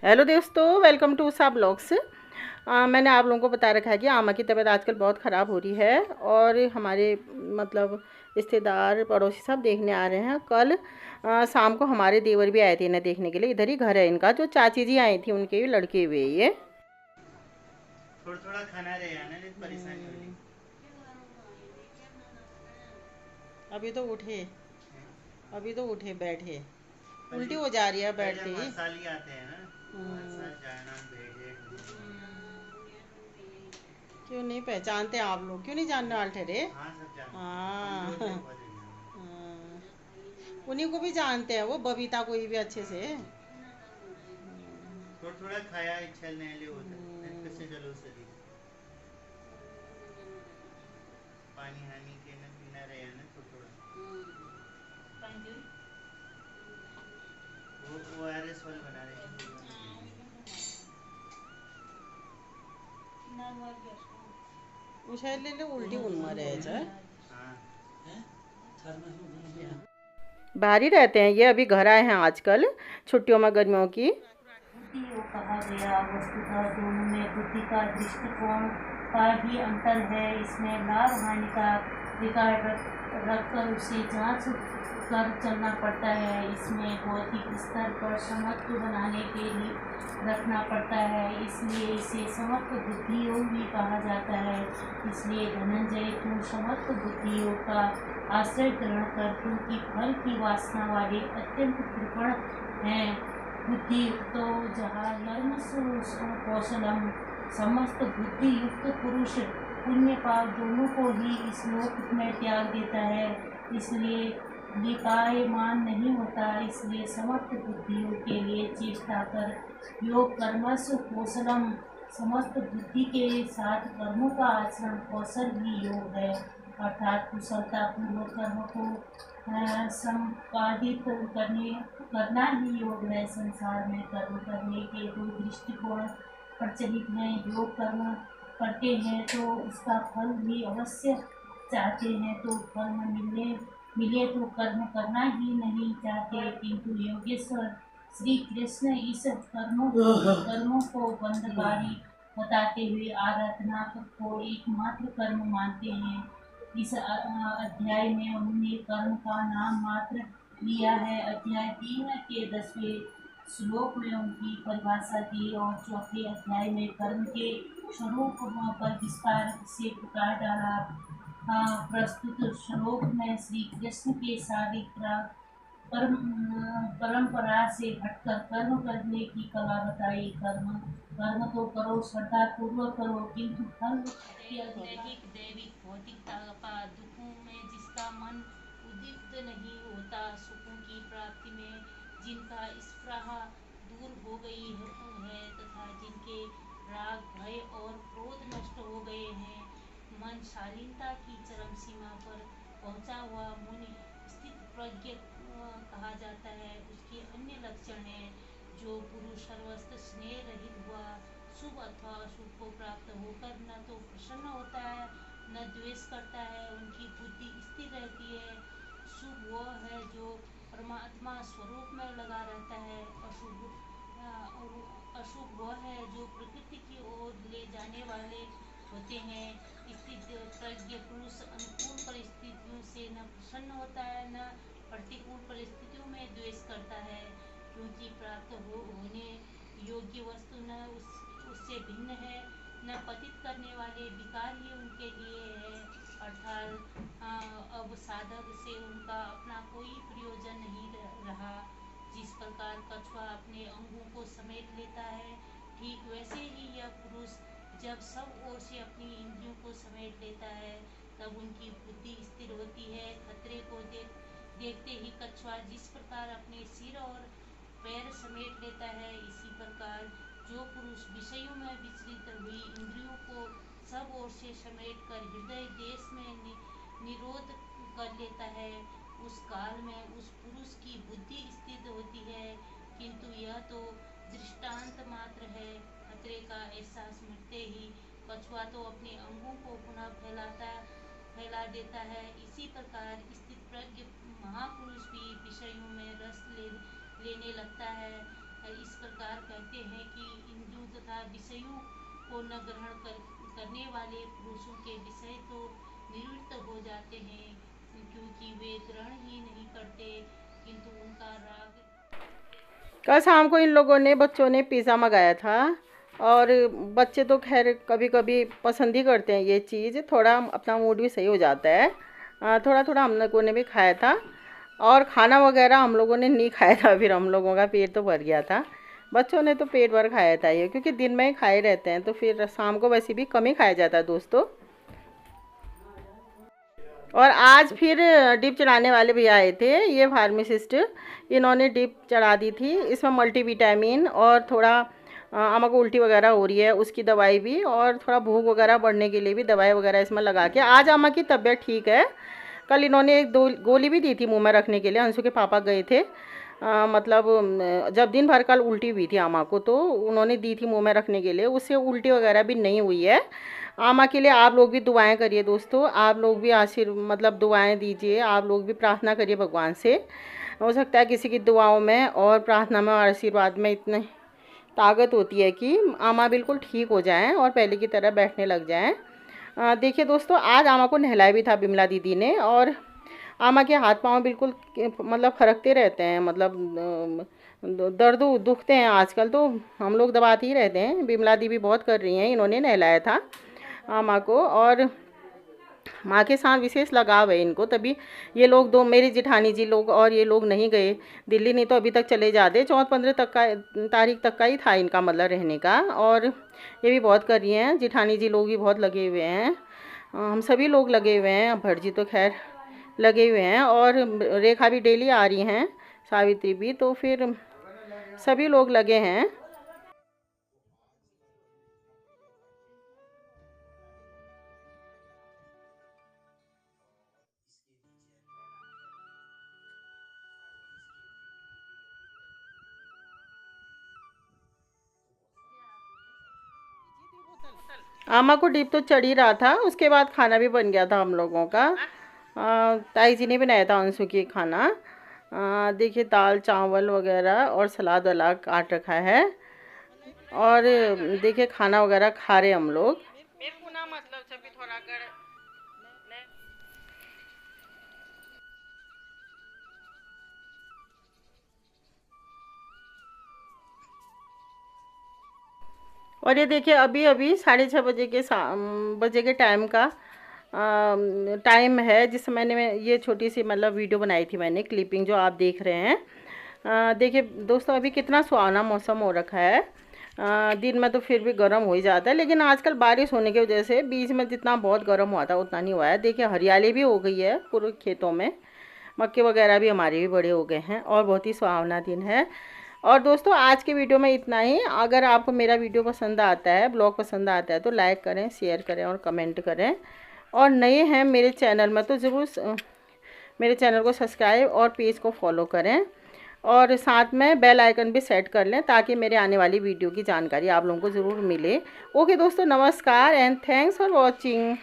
Hello दोस्तों, welcome to सा blogs. मैंने आप लोगों को बता रखा है कि आमा की तबीयत आजकल बहुत ख़राब हो रही है और हमारे मतलब रिश्तेदार पड़ोसी सब देखने आ रहे हैं। कल शाम को हमारे देवर भी आए थे इन्हें देखने के लिए। इधर ही घर है इनका, जो चाची जी आई थी उनके भी लड़के हुए ये। थोड़ा थोड़ा खाना रहे ना, नहीं तो परेशानी हो रही अभी तो उठे, है। अभी तो उठे बैठे, उल्टी पहले हो जा रही है पहले बैठते ही। मसाली आते हैं ना, हम्म, मसाल जाना भेजे। क्यों नहीं पहचानते आप लोग? क्यों नहीं जानने वाले ठहरे? हाँ, सब जानते हैं, हाँ। कमजोर थे बहुत एकदम। हाँ, उन्हीं को भी जानते हैं, वो बबीता को भी अच्छे से। थोड़ा थोड़ा खाया, इच्छा नहीं ले होता नहीं, हम्म, कैसे जलो शरीर। पानी हानि के न पीना रहे ना, थोड़ा थोड़ा वो आरएस वाल बना रहे हैं, वो वाला भेजिए। वो शायद ले ले उल्टी उन्मा रहे है। हाँ। बाहर ही रहते हैं ये, अभी घर आए हैं आजकल छुट्टियों में, गर्मियों की। बुद्धि कहा गया। वस्तुतः दोनों में बुद्धि का दृष्टिकोण का ही अंतर है। इसमें लाभ हानि का विकार रखकर उसे जांच कर चलना पड़ता है। इसमें भौतिक स्तर पर समत्व बनाने के लिए रखना पड़ता है, इसलिए इसे समत्व बुद्धि योग भी कहा जाता है। इसलिए धनंजय तू समत्व बुद्धि योग का आश्रय ग्रहण कर, क्योंकि फल की वासना वाले अत्यंत कृपण हैं। बुद्धि युक्त जहाँ नर्म कौशलम। समस्त बुद्धि युक्त पुरुष पुण्य पाप दोनों को ही इस लोक में त्याग देता है, इसलिए विकायमान नहीं होता। इसलिए समस्त बुद्धियों के लिए चेष्टा कर योग कर्मस कौशलम। समस्त बुद्धि के साथ कर्मों का आचरण कौशल ही योग है, अर्थात कुशलता पूर्वक कर्म को संपादित करना ही योग है। संसार में कर्म करने के दो दृष्टिकोण प्रचलित हैं। योग कर्म करते हैं तो उसका फल भी अवश्य चाहते हैं, तो फल न मिले तो कर्म करना ही नहीं चाहते। किंतु योगेश्वर श्री कृष्ण इस कर्मों को बंधकारी बताते हुए आराधना को एकमात्र कर्म मानते हैं। इस अध्याय में उन्होंने कर्म का नाम मात्र लिया है। अध्याय 3 के 10वें श्लोक में उनकी परिभाषा दी और चौथे अध्याय में कर्म के स्वरूप पर विस्तार से प्रकाश डाला। प्रस्तुत श्लोक में श्री कृष्ण के शारीरिक परंपरा से हटकर कर्म करने की कला बताई। कर्म तो करो, श्रद्धा पूर्वक करो, किंतु फल के दैहिक दैविक भौतिक दुखों में जिसका मन उद्युक्त नहीं होता, सुखों की प्राप्ति में जिनका स्पृहा दूर हो गई है तथा जिनके राग भय और क्रोध नष्ट हो गए हैं, मन शालीनता की चरम सीमा पर पहुंचा हुआ मुनि स्थित प्रज्ञ कहा जाता है। उसके अन्य लक्षण हैं। जो पुरुष सर्वस्त्र स्नेह रहित हुआ शुभ अथवा अशुभ को प्राप्त होकर न तो प्रसन्न होता है न द्वेष करता है, उनकी बुद्धि स्थिर रहती है। शुभ वह है जो परमात्मा स्वरूप में लगा रहता है। अशुभ वह है जो प्रकृति की ओर ले जाने वाले होते हैं। स्थित प्रज्ञ पुरुष अनुकूल परिस्थितियों से न प्रसन्न होता है न प्रतिकूल परिस्थितियों में द्वेष करता है, क्योंकि प्राप्त होने योग्य वस्तु न उससे भिन्न है, न पतित करने वाले विकार ही उनके लिए है। अर्थात अब साधक से उनका अपना कोई प्रयोजन नहीं रहा। जिस प्रकार कछुआ अपने अंगों को समेट लेता है, ठीक वैसे ही यह पुरुष जब सब ओर से अपनी इंद्रियों को समेट लेता है, तब उनकी बुद्धि स्थिर होती है। खतरे को देखते ही कछुआ जिस प्रकार अपने सिर और पैर समेट लेता है, इसी प्रकार जो पुरुष विषयों में विचलित हुई इंद्रियों को सब ओर से समेट कर हृदय देश में निरोध कर लेता है, उस काल में उस पुरुष की बुद्धि स्थित होती है। किंतु यह तो दृष्टांत मात्र है। खतरे का एहसास मिटते ही कछुआ तो अपने अंगों को पुनः फैला देता है। इसी प्रकार स्थित प्रज्ञ महापुरुष भी विषयों में रस लेने लगता है। इस प्रकार कहते हैं कि इंद्रियों तथा विषयों को न करने वाले पुरुषों के विषय तो निवृत्त हो जाते हैं, क्योंकि वे ग्रहण ही नहीं करते, किंतु उनका राग। कल शाम को इन लोगों ने बच्चों ने पिज़्ज़ा मंगाया था, और बच्चे तो खैर कभी कभी पसंद ही करते हैं ये चीज़, थोड़ा अपना मूड भी सही हो जाता है। थोड़ा थोड़ा हम लोगों ने भी खाया था, और खाना वगैरह हम लोगों ने नहीं खाया था, फिर हम लोगों का पेट तो भर गया था। बच्चों ने तो पेट भर खाया था ये, क्योंकि दिन में ही खाए रहते हैं, तो फिर शाम को वैसे भी कम ही खाया जाता है दोस्तों। और आज फिर डिप चढ़ाने वाले भैया आए थे, ये फार्मासिस्ट, इन्होंने डिप चढ़ा दी थी। इसमें मल्टीविटामिन और थोड़ा आमा को उल्टी वगैरह हो रही है उसकी दवाई भी, और थोड़ा भूख वगैरह बढ़ने के लिए भी दवाई वगैरह इसमें लगा के। आज आमा की तबीयत ठीक है। कल इन्होंने एक दो गोली भी दी थी मुंह में रखने के लिए, अंशु के पापा गए थे। मतलब जब दिन भर कल उल्टी हुई थी आमा को, तो उन्होंने दी थी मुंह में रखने के लिए, उससे उल्टी वगैरह भी नहीं हुई है। आमा के लिए आप लोग भी दुआएं करिए दोस्तों, आप लोग भी मतलब दुआएं दीजिए, आप लोग भी प्रार्थना करिए भगवान से। हो सकता है किसी की दुआओं में और प्रार्थना में और आशीर्वाद में इतनी ताकत होती है कि आमा बिल्कुल ठीक हो जाएं और पहले की तरह बैठने लग जाएं। देखिए दोस्तों, आज आमा को नहलाया भी था बिमला दीदी ने, और आमा के हाथ पाँव बिल्कुल मतलब फरकते रहते हैं, मतलब दर्द दुखते हैं आजकल, तो हम लोग दबाते ही रहते हैं। बिमला दी भी बहुत कर रही हैं, इन्होंने नहलाया था आमा को, और माँ के साथ विशेष लगाव है इनको, तभी ये लोग दो मेरी जिठानी जी लोग और ये लोग नहीं गए दिल्ली, नहीं तो अभी तक चले जाते। 14-15 तक का तारीख तक का ही था इनका मतलब रहने का, और ये भी बहुत कर रही हैं। जिठानी जी लोग भी बहुत लगे हुए हैं, हम सभी लोग लगे हुए हैं, भटजी तो खैर लगे हुए हैं, और रेखा भी डेली आ रही हैं, सावित्री भी, तो फिर सभी लोग लगे हैं। आमा को डीप तो चढ़ ही रहा था, उसके बाद खाना भी बन गया था हम लोगों का। ताई जी ने बनाया था अंशु की खाना। देखिए दाल चावल वगैरह और सलाद वलाद काट रखा है, और देखिए खाना वगैरह खा रहे हम लोग। और ये देखिए अभी अभी 6:30 बजे के टाइम का टाइम है, जिस समय मैंने ये छोटी सी मतलब वीडियो बनाई थी मैंने, क्लिपिंग जो आप देख रहे हैं। देखिए दोस्तों, अभी कितना सुहाना मौसम हो रखा है। दिन में तो फिर भी गर्म हो ही जाता है, लेकिन आजकल बारिश होने की वजह से बीच में जितना बहुत गर्म हुआ था उतना नहीं हुआ है। देखिए हरियाली भी हो गई है पूरे खेतों में, मक्के वगैरह भी हमारे भी बड़े हो गए हैं, और बहुत ही सुहावना दिन है। और दोस्तों आज के वीडियो में इतना ही। अगर आपको मेरा वीडियो पसंद आता है, ब्लॉग पसंद आता है, तो लाइक करें, शेयर करें और कमेंट करें। और नए हैं मेरे चैनल में तो ज़रूर मेरे चैनल को सब्सक्राइब और पेज को फॉलो करें, और साथ में बेल आइकन भी सेट कर लें, ताकि मेरे आने वाली वीडियो की जानकारी आप लोगों को ज़रूर मिले। ओके दोस्तों, नमस्कार एंड थैंक्स फॉर वॉचिंग।